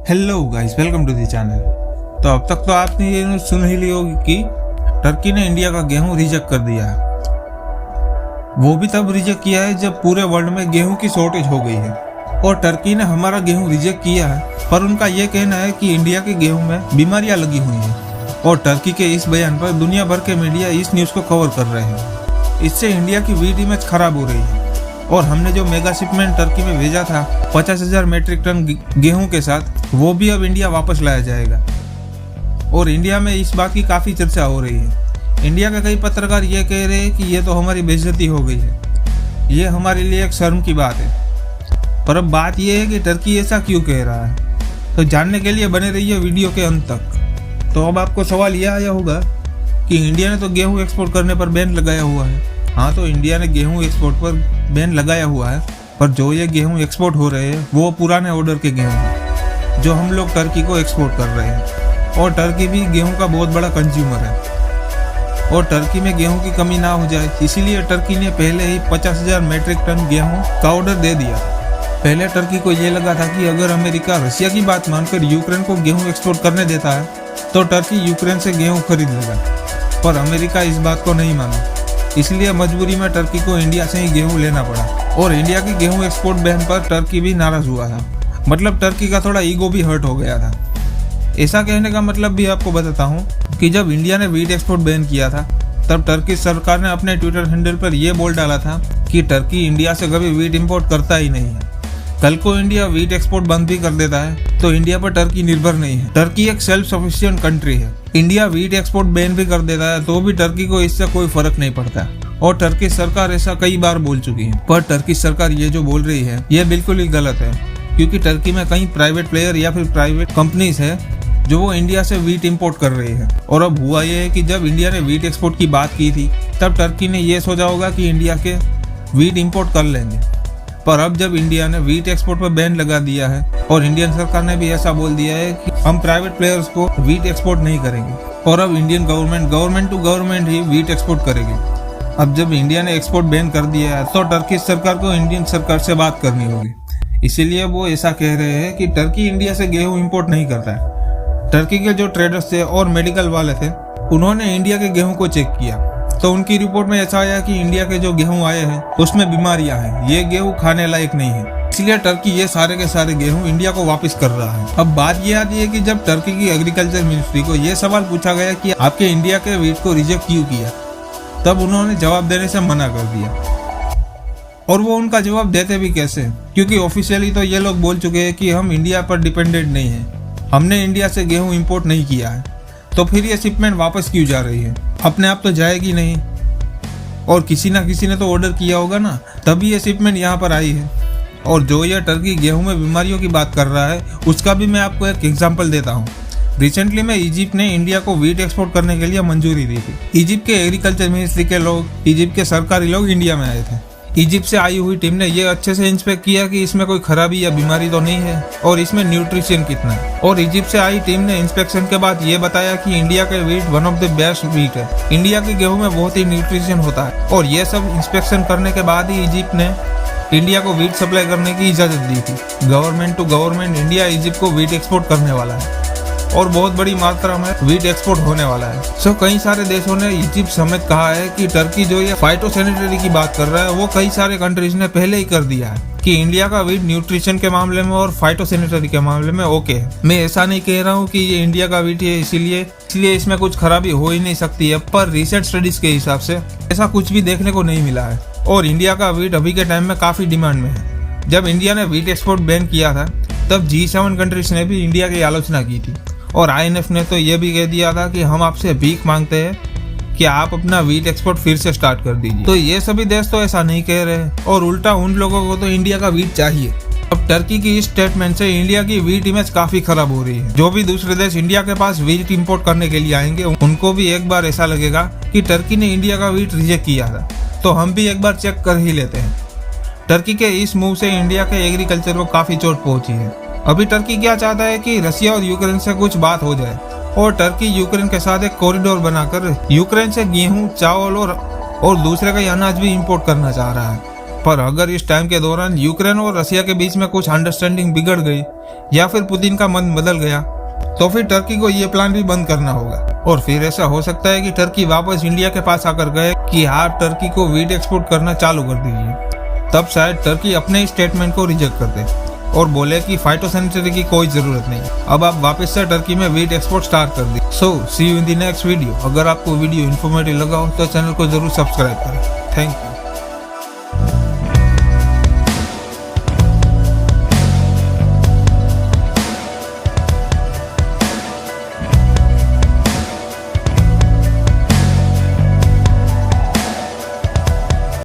Hello guys, welcome to the channel. तो अब तक तो आपने ये न्यूज़ सुन ही ली होगी कि टर्की ने इंडिया का गेहूं रिजेक्ट कर दिया है। वो भी तब रिजेक्ट किया है जब पूरे वर्ल्ड में गेहूं की शॉर्टेज हो गई है। और टर्की ने हमारा गेहूं रिजेक्ट किया है, पर उनका ये कहना है कि इंडिया के गेहूं में बीमारियां लगी हुई हैं। और टर्की के इस बयान पर दुनिया भर के मीडिया इस न्यूज़ को कवर कर रहे हैं। इससे इंडिया की वीट इमेज खराब हो रही है। और हमने जो मेगा शिपमेंट टर्की में भेजा था 50,000 मैट्रिक टन गेहूं के साथ, वो भी अब इंडिया वापस लाया जाएगा। और इंडिया में इस बात की काफ़ी चर्चा हो रही है। इंडिया के कई पत्रकार ये कह रहे हैं कि ये तो हमारी बेइज्जती हो गई है, ये हमारे लिए एक शर्म की बात है। पर अब बात यह है कि टर्की ऐसा क्यों कह रहा है। तो जानने के लिए बने रहिए वीडियो के अंत तक। तो अब आपको सवाल यह आया होगा कि इंडिया ने तो गेहूँ एक्सपोर्ट करने पर बैन लगाया हुआ है। हाँ, तो इंडिया ने गेहूँ एक्सपोर्ट पर बैन लगाया हुआ है, पर जो ये गेहूँ एक्सपोर्ट हो रहे हैं वो पुराने ऑर्डर के गेहूँ हैं जो हम लोग टर्की को एक्सपोर्ट कर रहे हैं। और टर्की भी गेहूँ का बहुत बड़ा कंज्यूमर है और टर्की में गेहूँ की कमी ना हो जाए, इसीलिए टर्की ने पहले ही 50,000 मैट्रिक टन गेहूँ का ऑर्डर दे दिया। पहले टर्की को ये लगा था कि अगर अमेरिका रशिया की बात मानकर यूक्रेन को गेहूँ एक्सपोर्ट करने देता है तो टर्की यूक्रेन से गेहूँ खरीद लेगा, पर अमेरिका इस बात को नहीं माना। इसलिए मजबूरी में टर्की को इंडिया से ही गेहूं लेना पड़ा। और इंडिया की गेहूं एक्सपोर्ट बैन पर टर्की भी नाराज हुआ था। मतलब टर्की का थोड़ा ईगो भी हर्ट हो गया था। ऐसा कहने का मतलब भी आपको बताता हूं कि जब इंडिया ने वीट एक्सपोर्ट बैन किया था तब टर्की सरकार ने अपने ट्विटर हैंडल पर यह बोल डाला था कि टर्की इंडिया से कभी वीट इम्पोर्ट करता ही नहीं है। कल को इंडिया वीट एक्सपोर्ट बंद भी कर देता है तो इंडिया पर टर्की निर्भर नहीं है। टर्की एक सेल्फ सफिशिएंट कंट्री है। इंडिया वीट एक्सपोर्ट बैन भी कर देता है तो भी टर्की को इससे कोई फर्क नहीं पड़ता। और टर्की सरकार ऐसा कई बार बोल चुकी है। पर टर्की सरकार ये जो बोल रही है ये बिल्कुल ही गलत है, क्योंकि टर्की में कई प्राइवेट प्लेयर या फिर प्राइवेट कंपनीज है जो वो इंडिया से वीट इम्पोर्ट कर रही है। और अब हुआ ये है कि जब इंडिया ने वीट एक्सपोर्ट की बात की थी तब टर्की ने ये सोचा होगा कि इंडिया के वीट इम्पोर्ट कर लेंगे। पर अब जब इंडिया ने वीट एक्सपोर्ट पर बैन लगा दिया है और इंडियन सरकार ने भी ऐसा बोल दिया है कि हम प्राइवेट प्लेयर्स को वीट एक्सपोर्ट नहीं करेंगे और अब इंडियन गवर्नमेंट टू गवर्नमेंट ही वीट एक्सपोर्ट करेगी। अब जब इंडिया ने एक्सपोर्ट बैन कर दिया है तो टर्की सरकार को इंडियन सरकार से बात करनी होगी। इसीलिए वो ऐसा कह रहे हैं कि टर्की इंडिया से गेहूं इंपोर्ट नहीं करता है। टर्की के जो ट्रेडर्स थे और मेडिकल वाले थे उन्होंने इंडिया के गेहूं को चेक किया तो उनकी रिपोर्ट में ऐसा आया कि इंडिया के जो गेहूं आए हैं उसमें बीमारियां हैं, ये गेहूं खाने लायक नहीं है। इसलिए टर्की ये सारे के सारे गेहूं इंडिया को वापस कर रहा है। अब बात ये आती है कि जब टर्की की एग्रीकल्चर मिनिस्ट्री को ये सवाल पूछा गया कि आपके इंडिया के वीट को रिजेक्ट क्यों किया, तब उन्होंने जवाब देने से मना कर दिया। और वो उनका जवाब देते भी कैसे, क्योंकि ऑफिशियली तो ये लोग बोल चुके हैं कि हम इंडिया पर डिपेंडेंट नहीं है, हमने इंडिया से गेहूं इंपोर्ट नहीं किया है। तो फिर ये शिपमेंट वापस क्यों जा रही है? अपने आप तो जाएगी नहीं, और किसी ना किसी ने तो ऑर्डर किया होगा ना, तभी ये शिपमेंट यहाँ पर आई है। और जो ये टर्की गेहूं में बीमारियों की बात कर रहा है उसका भी मैं आपको एक एग्जांपल देता हूँ। रिसेंटली में इजिप्ट ने इंडिया को वीट एक्सपोर्ट करने के लिए मंजूरी दी थी। इजिप्ट के एग्रीकल्चर मिनिस्ट्री के लोग, इजिप्ट के सरकारी लोग इंडिया में आए थे। इजिप्ट से आई हुई टीम ने ये अच्छे से इंस्पेक्ट किया कि इसमें कोई खराबी या बीमारी तो नहीं है और इसमें न्यूट्रिशन कितना है। और इजिप्ट से आई टीम ने इंस्पेक्शन के बाद ये बताया कि इंडिया के wheat one of the best wheat है, इंडिया के गेहूं में बहुत ही न्यूट्रिशन होता है। और ये सब इंस्पेक्शन करने के बाद ही इजिप्ट ने इंडिया को वीट सप्लाई करने की इजाजत दी थी। Government to government India Egypt को वीट एक्सपोर्ट करने वाला है और बहुत बड़ी मात्रा में वीट एक्सपोर्ट होने वाला है। सो कई सारे देशों ने इजिप्ट समेत कहा है कि टर्की जो ये फाइटोसैनिटरी की बात कर रहा है वो कई सारे कंट्रीज ने पहले ही कर दिया है कि इंडिया का वीट न्यूट्रिशन के मामले में और फाइटोसैनिटरी के मामले में ओके है। मैं ऐसा नहीं कह रहा हूँ कि ये इंडिया का वीट है इसलिए इसमें कुछ खराबी हो ही नहीं सकती है, पर रिसेंट स्टडीज के हिसाब से ऐसा कुछ भी देखने को नहीं मिला है। और इंडिया का वीट अभी के टाइम में काफी डिमांड में है। जब इंडिया ने वीट एक्सपोर्ट बैन किया था तब G7 कंट्रीज ने भी इंडिया की आलोचना की थी और IMF ने तो ये भी कह दिया था कि हम आपसे भीख मांगते हैं कि आप अपना वीट एक्सपोर्ट फिर से स्टार्ट कर दीजिए। तो ये सभी देश तो ऐसा नहीं कह रहे और उल्टा उन लोगों को तो इंडिया का वीट चाहिए। अब टर्की की इस स्टेटमेंट से इंडिया की वीट इमेज काफी खराब हो रही है। जो भी दूसरे देश इंडिया के पास वीट इंपोर्ट करने के लिए आएंगे उनको भी एक बार ऐसा लगेगा कि टर्की ने इंडिया का वीट रिजेक्ट किया था, तो हम भी एक बार चेक कर ही लेते हैं। टर्की के इस मूव से इंडिया के एग्रीकल्चर को काफी चोट पहुंची है। अभी टर्की क्या चाहता है कि रशिया और यूक्रेन से कुछ बात हो जाए और टर्की यूक्रेन के साथ एक कॉरिडोर बनाकर यूक्रेन से गेहूं, चावल और दूसरे का अनाज भी इंपोर्ट करना चाह रहा है। पर अगर इस टाइम के दौरान यूक्रेन और रसिया के बीच में कुछ अंडरस्टैंडिंग बिगड़ गई या फिर पुतिन का मन बदल गया तो फिर टर्की को ये प्लान भी बंद करना होगा। और फिर ऐसा हो सकता है कि टर्की वापस इंडिया के पास आकर गए कि आप टर्की को वीट एक्सपोर्ट करना चालू कर दीजिए। तब शायद टर्की अपने ही स्टेटमेंट को रिजेक्ट कर दे और बोले कि फाइटोसैनिटरी की कोई जरूरत नहीं, अब आप वापस से टर्की में वीट एक्सपोर्ट स्टार्ट कर दी। So see you in the next video. अगर आपको वीडियो इन्फॉर्मेटिव लगा हो तो चैनल को जरूर सब्सक्राइब करें। Thank you.